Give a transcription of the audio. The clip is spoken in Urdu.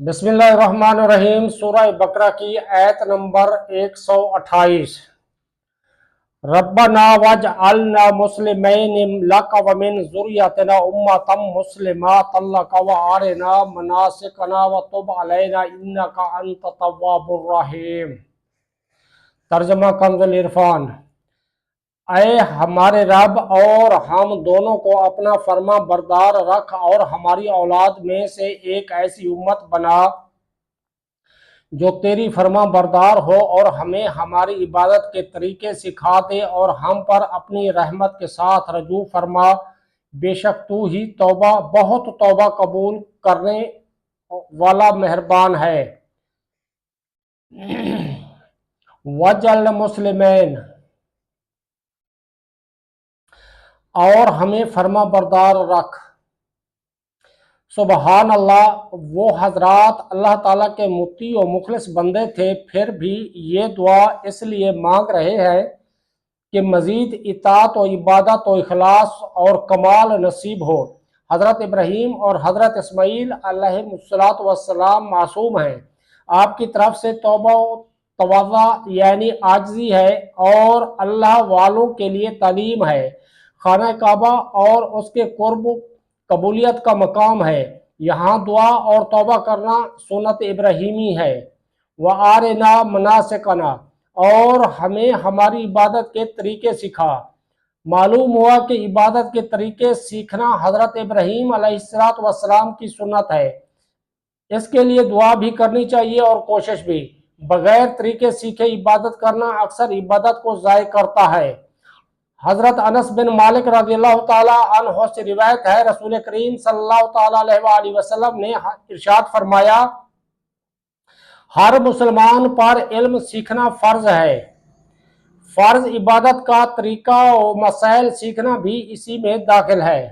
بسم اللہ الرحمن الرحیم۔ سورہ بقرہ کی آیت نمبر 128۔ ربنا واجعلنا مسلمین لک ومن ذریتنا امۃ مسلمۃ لک وارنا مناسکنا وتب علینا انک انت التواب الرحیم۔ ترجمہ کنز العرفان۔ اے ہمارے رب، اور ہم دونوں کو اپنا فرما بردار رکھ اور ہماری اولاد میں سے ایک ایسی امت بنا جو تیری فرما بردار ہو، اور ہمیں ہماری عبادت کے طریقے سکھا دے، اور ہم پر اپنی رحمت کے ساتھ رجوع فرما، بے شک تو ہی بہت توبہ قبول کرنے والا مہربان ہے۔ وجعل مسلمین، اور ہمیں فرما بردار رکھ۔ سبحان اللہ، وہ حضرات اللہ تعالیٰ کے مطیع و مخلص بندے تھے، پھر بھی یہ دعا اس لیے مانگ رہے ہیں کہ مزید اطاعت و عبادت و اخلاص اور کمال نصیب ہو۔ حضرت ابراہیم اور حضرت اسماعیل علیہ السلام معصوم ہیں۔ آپ کی طرف سے توبہ و تواضع یعنی عاجزی ہے، اور اللہ والوں کے لیے تعلیم ہے۔ خانہ کعبہ اور اس کے قرب قبولیت کا مقام ہے، یہاں دعا اور توبہ کرنا سنت ابراہیمی ہے۔ وَآرِنَا مَنَاسِکَنَا، اور ہمیں ہماری عبادت کے طریقے سکھا۔ معلوم ہوا کہ عبادت کے طریقے سیکھنا حضرت ابراہیم علیہ السلام کی سنت ہے۔ اس کے لیے دعا بھی کرنی چاہیے اور کوشش بھی۔ بغیر طریقے سیکھے عبادت کرنا اکثر عبادت کو ضائع کرتا ہے۔ حضرت انس بن مالک رضی اللہ تعالیٰ عنہ سے روایت ہے، رسول کریم صلی اللہ تعالیٰ علیہ وآلہ وسلم نے ارشاد فرمایا، ہر مسلمان پر علم سیکھنا فرض ہے۔ فرض عبادت کا طریقہ و مسائل سیکھنا بھی اسی میں داخل ہے۔